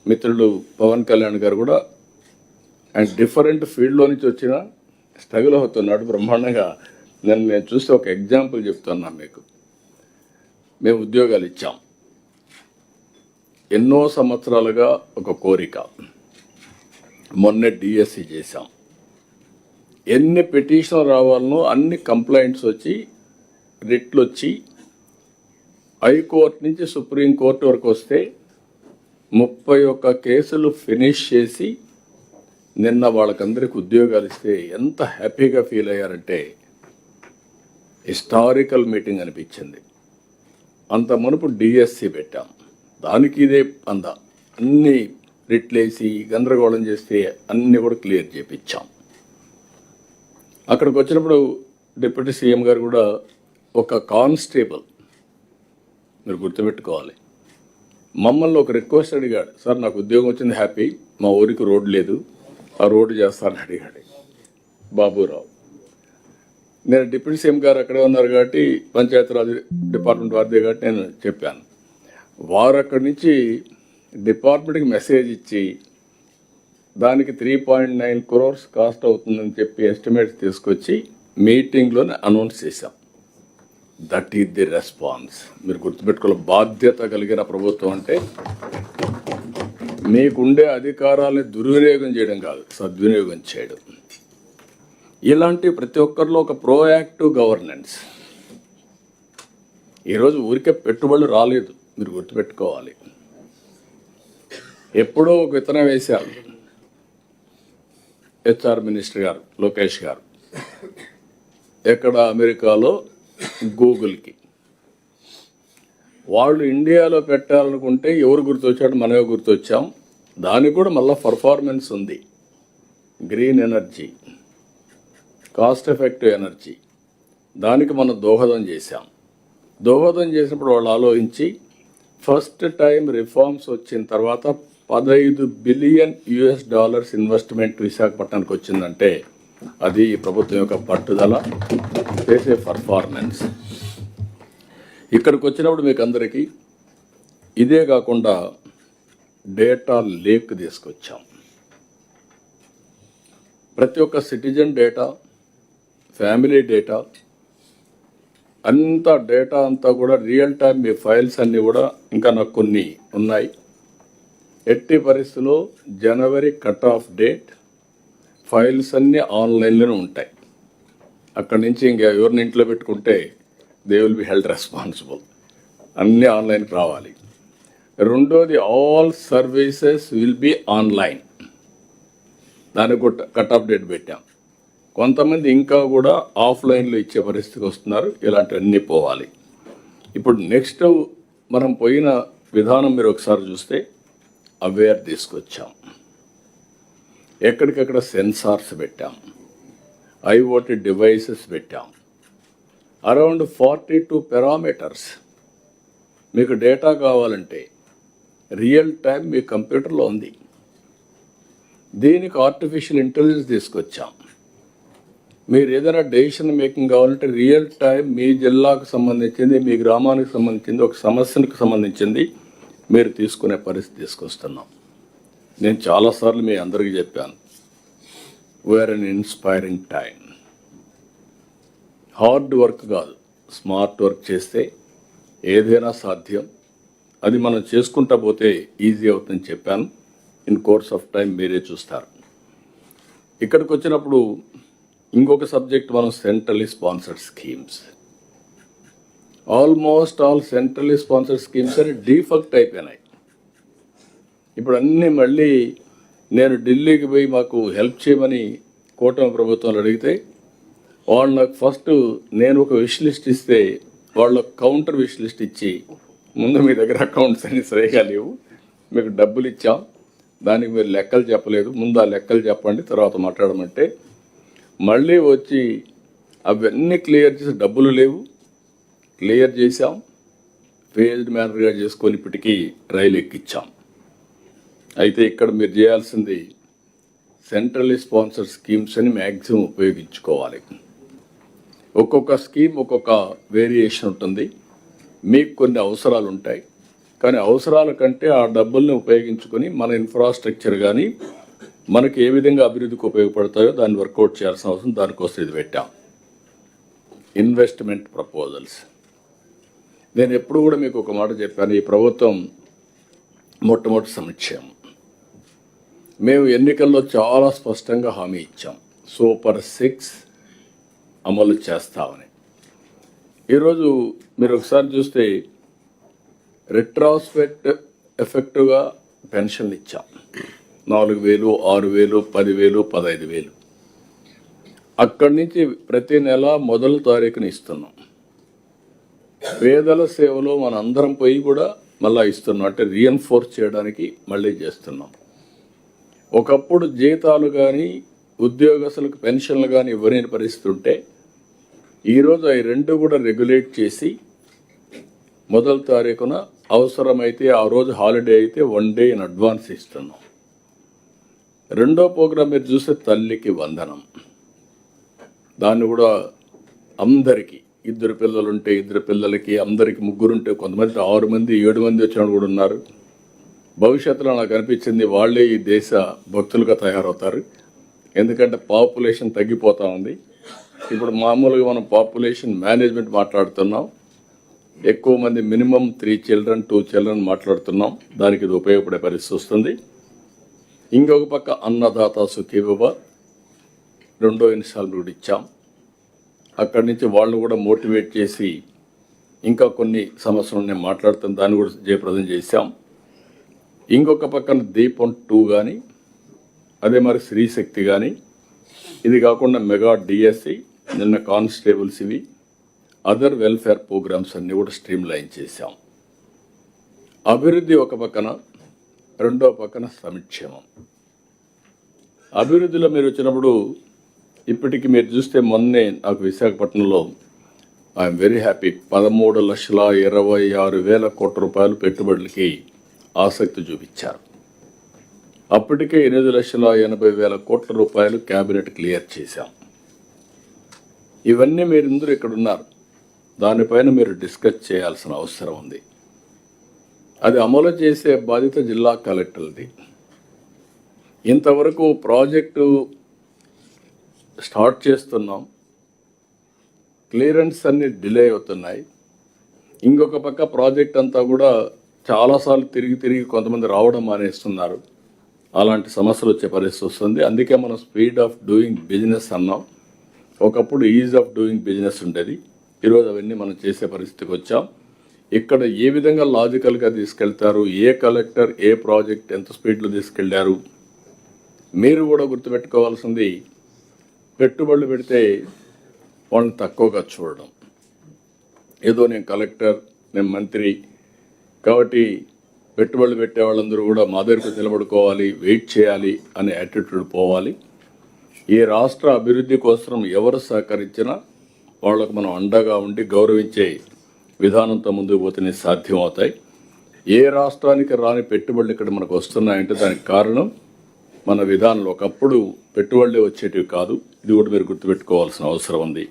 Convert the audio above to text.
మిత్రుడు పవన్ కళ్యాణ్ గారు కూడా ఆయన డిఫరెంట్ ఫీల్డ్లో నుంచి వచ్చిన స్ట్రగుల్ అవుతున్నాడు బ్రహ్మాండంగా. నేను చూస్తే ఒక ఎగ్జాంపుల్ చెప్తున్నాను మీకు. మేము ఉద్యోగాలు ఇచ్చాం, ఎన్నో సంవత్సరాలుగా ఒక కోరిక. మొన్నే డిఎస్సి చేశాం. ఎన్ని పిటిషన్లు రావాలనో అన్ని కంప్లైంట్స్ వచ్చి, రిట్లు వచ్చి, హైకోర్టు నుంచి సుప్రీంకోర్టు వరకు వస్తే 31 కేసులు ఫినిష్ చేసి నిన్న వాళ్ళకందరికి ఉద్యోగాలు ఇస్తే ఎంత హ్యాపీగా ఫీల్ అయ్యారంటే హిస్టారికల్ మీటింగ్ అనిపించింది. అంత మునుపు డిఎస్సి పెట్టాం, దానికి ఇదే అంద అన్ని రిట్లేసి గందరగోళం చేస్తే అన్నీ కూడా క్లియర్ చేయించాం. అక్కడికి వచ్చినప్పుడు డిప్యూటీ సీఎం గారు కూడా ఒక కానిస్టేబుల్, మీరు గుర్తుపెట్టుకోవాలి, మమ్మల్ని ఒక రిక్వెస్ట్ అడిగాడు. సార్ నాకు ఉద్యోగం వచ్చింది, హ్యాపీ, మా ఊరికి రోడ్డు లేదు, ఆ రోడ్డు చేస్తానని అడిగాడు బాబురావు. నేను డిప్యూటీ సీఎం గారు అక్కడే ఉన్నారు కాబట్టి పంచాయతీరాజ్ డిపార్ట్మెంట్ వారిదే కాబట్టి నేను చెప్పాను. వారు అక్కడి నుంచి డిపార్ట్మెంట్కి మెసేజ్ ఇచ్చి దానికి 3.9 crores కాస్ట్ అవుతుందని చెప్పి ఎస్టిమేట్స్ తీసుకొచ్చి మీటింగ్లోనే అనౌన్స్ చేశాం. That is the response. మీరు గుర్తుపెట్టుకోవాలి, బాధ్యత కలిగిన ప్రభుత్వం అంటే మీకుండే అధికారాలని దుర్వినియోగం చేయడం కాదు, సద్వినియోగం చేయడం. ఇలాంటి ప్రతి ఒక్కరిలో ఒక ప్రోయాక్టివ్ గవర్నెన్స్. ఈరోజు ఊరికే పెట్టుబడులు రాలేదు, మీరు గుర్తుపెట్టుకోవాలి. ఎప్పుడో ఒక విత్తనం వేశారు హెచ్ఆర్ మినిస్టర్ గారు లోకేష్ గారు, ఎక్కడ అమెరికాలో గూగుల్కి. వాళ్ళు ఇండియాలో పెట్టాలనుకుంటే ఎవరు గుర్తొచ్చాడు, మనమే గుర్తొచ్చాం. దానికి కూడా మళ్ళీ పర్ఫార్మెన్స్ ఉంది. Green energy, cost effective energy, దానికి మనం దోహదం చేశాం. దోహదం చేసినప్పుడు వాళ్ళు ఆలోచించి ఫస్ట్ టైం రిఫార్మ్స్ వచ్చిన తర్వాత $15 బిలియన్ ఇన్వెస్ట్మెంట్ విశాఖపట్నానికి వచ్చిందంటే అది ఈ ప్రభుత్వం యొక్క పట్టుదల, చేసే పర్ఫార్మెన్స్. ఇక్కడికి వచ్చినప్పుడు మీకు అందరికీ ఇదే కాకుండా డేటా లేక్ తీసుకొచ్చాం. ప్రతి ఒక్క సిటిజన్ డేటా, ఫ్యామిలీ డేటా, అంతా డేటా అంతా కూడా రియల్ టైం. మీ ఫైల్స్ అన్నీ కూడా ఇంకా నాకు కొన్ని ఉన్నాయి. ఎట్టి పరిస్థితుల్లో జనవరి కట్ ఆఫ్ డేట్, ఫైల్స్ అన్నీ ఆన్లైన్లోనే ఉంటాయి. అక్కడి నుంచి ఇంకా ఎవరిని ఇంట్లో పెట్టుకుంటే they will be held responsible. అన్నీ ఆన్లైన్కి రావాలి. రెండోది, all services will be online. దానికి కూడా కట్ ఆఫ్ డేట్ పెట్టాం. కొంతమంది ఇంకా కూడా ఆఫ్లైన్లో ఇచ్చే పరిస్థితికి వస్తున్నారు. ఇలాంటివన్నీ పోవాలి. ఇప్పుడు నెక్స్ట్ మనం పోయిన విధానం మీరు ఒకసారి చూస్తే అవేర్ తీసుకొచ్చాం. ఎక్కడికక్కడ సెన్సార్స్ పెట్టాం, ఐఓటీ డివైసెస్ పెట్టాం. Around 42 parameters. మీకు డేటా కావాలంటే రియల్ టైం మీ కంప్యూటర్లో ఉంది. దీనికి ఆర్టిఫిషియల్ ఇంటెలిజెన్స్ తీసుకొచ్చాం. మీరు ఏదైనా డెసిషన్ మేకింగ్ కావాలంటే రియల్ టైం మీ జిల్లాకు సంబంధించింది, మీ గ్రామానికి సంబంధించింది, ఒక సమస్యకు సంబంధించింది మీరు తీసుకునే పరిస్థితి తీసుకొస్తున్నాం. నేను చాలాసార్లు మీ అందరికీ చెప్పాను, we are an inspiring time. Hard work కాదు, స్మార్ట్ వర్క్ చేస్తే ఏదైనా సాధ్యం. అది మనం చేసుకుంటా పోతే ఈజీ అవుతుందని చెప్పాను. ఇన్ కోర్స్ ఆఫ్ టైం మీరే చూస్తారు. ఇక్కడికి వచ్చినప్పుడు ఇంకొక సబ్జెక్ట్, మనం centrally sponsored schemes. Almost all centrally sponsored schemes అని డిఫెక్ట్ అయిపోయినాయి. ఇప్పుడు అన్నీ మళ్ళీ నేను ఢిల్లీకి పోయి మాకు హెల్ప్ చేయమని కూటమి ప్రభుత్వాలు అడిగితే వాళ్ళు నాకు ఫస్ట్ నేను ఒక విష్ లిస్ట్ ఇస్తే వాళ్ళు కౌంటర్ విష్ లిస్ట్ ఇచ్చి, ముందు మీ దగ్గర అకౌంట్స్ అన్ని సరిగా లేవు, మీకు డబ్బులు ఇచ్చాం, దానికి మీరు లెక్కలు చెప్పలేదు, ముందు ఆ లెక్కలు చెప్పండి తర్వాత మాట్లాడమంటే మళ్ళీ వచ్చి అవన్నీ క్లియర్ చేసి డబ్బులు లేవు, క్లియర్ చేశాం, ఫేజ్డ్ మేనర్గా చేసుకొని ఇప్పటికీ రైలు ఎక్కించాం. అయితే ఇక్కడ మీరు చేయాల్సింది సెంట్రల్లీ స్పాన్సర్డ్ స్కీమ్స్ అని మ్యాక్సిమం ఉపయోగించుకోవాలి. ఒక్కొక్క స్కీమ్ ఒక్కొక్క వేరియేషన్ ఉంటుంది. మీకు కొన్ని అవసరాలు ఉంటాయి, కానీ అవసరాల కంటే ఆ డబ్బుల్ని ఉపయోగించుకొని మన ఇన్ఫ్రాస్ట్రక్చర్ కానీ మనకి ఏ విధంగా అభివృద్ధికి ఉపయోగపడతాయో దాన్ని వర్కౌట్ చేయాల్సిన అవసరం, దానికోసం ఇది పెట్టాం. Investment proposals. నేను ఎప్పుడు కూడా మీకు ఒక మాట చెప్పాను, ఈ ప్రభుత్వం మొట్టమొదటి సంక్షేమం. మేము ఎన్నికల్లో చాలా స్పష్టంగా హామీ ఇచ్చాం, సూపర్ 6 అమలు చేస్తామని. ఈరోజు మీరు ఒకసారి చూస్తే రెట్రాస్పెక్ట్ ఎఫెక్టివ్గా పెన్షన్లు ఇచ్చాం. 4,000, 6,000, 10,000, 15,000. అక్కడి నుంచి ప్రతి నెల మొదటి తారీఖున ఇస్తున్నాం. పేదల సేవలో మన అందరం పోయి కూడా మళ్ళీ ఇస్తున్నాం, అంటే రీఎన్ఫోర్స్ చేయడానికి మళ్ళీ చేస్తున్నాం. ఒకప్పుడు జీతాలు కానీ ఉద్యోగస్తులకు పెన్షన్లు కానీ ఇవ్వలేని పరిస్థితి ఉంటే ఈరోజు అవి రెండు కూడా రెగ్యులేట్ చేసి మొదటి తారీఖున అవసరమైతే ఆ రోజు హాలిడే అయితే 1 డే ఇన్ అడ్వాన్స్ ఇస్తున్నాం. రెండో ప్రోగ్రాం మీరు చూస్తే తల్లికి వందనం. దాన్ని కూడా అందరికీ, 2 పిల్లలుంటే 2 పిల్లలకి, అందరికి 3 ఉంటే, కొంతమంది 6 మంది 7 మంది వచ్చిన కూడా ఉన్నారు. భవిష్యత్తులో నాకు అనిపించింది వాళ్ళే ఈ దేశ భక్తులుగా తయారవుతారు. ఎందుకంటే పాపులేషన్ తగ్గిపోతూ ఉంది. ఇప్పుడు మామూలుగా మనం పాపులేషన్ మేనేజ్మెంట్ మాట్లాడుతున్నాం, ఎక్కువ మంది మినిమం 3 children 2 children మాట్లాడుతున్నాం. దానికి ఇది ఉపయోగపడే పరిస్థితి వస్తుంది. ఇంకొక పక్క అన్నదాత సుఖీభవ 2వ ఇన్స్టాల్మెంట్ కూడా ఇచ్చాం. అక్కడి నుంచి వాళ్ళు కూడా మోటివేట్ చేసి ఇంకా కొన్ని సమస్యలు నేను మాట్లాడుతాను, దాన్ని కూడా జయప్రదం చేశాం. ఇంకొక పక్కన దీపం 2 కానీ, అదే మరి శ్రీశక్తి కానీ, ఇది కాకుండా మెగా డిఎస్సి, నిన్న కానిస్టేబుల్స్, ఇవి అదర్ వెల్ఫేర్ ప్రోగ్రామ్స్ అన్నీ కూడా స్ట్రీమ్ లైన్ చేశాం. అభివృద్ధి ఒక పక్కన, రెండో పక్కన సంక్షేమం. అభివృద్ధిలో మీరు వచ్చినప్పుడు ఇప్పటికి మీరు చూస్తే మొన్నే నాకు విశాఖపట్నంలో ఐఎమ్ వెరీ హ్యాపీ 13,26,000 కోట్ల రూపాయలు పెట్టుబడులకి ఆసక్తి చూపించారు. అప్పటికే 8,80,000 కోట్ల రూపాయలు క్యాబినెట్ క్లియర్ చేశాం. ఇవన్నీ మీరు అందరూ ఇక్కడ ఉన్నారు, దానిపైన మీరు డిస్కస్ చేయాల్సిన అవసరం ఉంది. అది అమలు చేసే బాధ్యత జిల్లా కలెక్టర్ది. ఇంతవరకు ప్రాజెక్టు స్టార్ట్ చేస్తున్నాం, క్లియరెన్స్ అన్ని డిలే అవుతున్నాయి. ఇంకొక పక్క ప్రాజెక్ట్ అంతా కూడా చాలాసార్లు తిరిగి కొంతమంది రావడం మానేస్తున్నారు. అలాంటి సమస్యలు వచ్చే పరిస్థితి వస్తుంది. అందుకే మనం స్పీడ్ ఆఫ్ డూయింగ్ బిజినెస్ అన్నాం. ఒకప్పుడు ఈజ్ ఆఫ్ డూయింగ్ బిజినెస్ ఉండేది, ఈరోజు అవన్నీ మనం చేసే పరిస్థితికి వచ్చాం. ఇక్కడ ఏ విధంగా లాజికల్గా తీసుకెళ్తారు, ఏ కలెక్టర్ ఏ ప్రాజెక్ట్ ఎంత స్పీడ్లో తీసుకెళ్లారు, మీరు కూడా గుర్తుపెట్టుకోవాల్సింది, పెట్టుబడులు పెడితే వాళ్ళని తక్కువగా చూడడం. ఏదో నేను కలెక్టర్, నేను మంత్రి కాబట్టి పెట్టుబడులు పెట్టే వాళ్ళందరూ కూడా మా దగ్గరకు నిలబడుకోవాలి, వెయిట్ చేయాలి అనే యాటిట్యూడ్ పోవాలి. ఈ రాష్ట్ర అభివృద్ధి కోసం ఎవరు సహకరించినా వాళ్ళకు మనం అండగా ఉండి గౌరవించే విధానంతో ముందుకు పోతేనే సాధ్యం అవుతాయి. ఏ రాష్ట్రానికి రాని పెట్టుబడులు ఇక్కడ మనకు వస్తున్నాయంటే దానికి కారణం మన విధానంలో. ఒకప్పుడు పెట్టుబడులే వచ్చేటివి కాదు, ఇది కూడా మీరు గుర్తుపెట్టుకోవాల్సిన అవసరం ఉంది.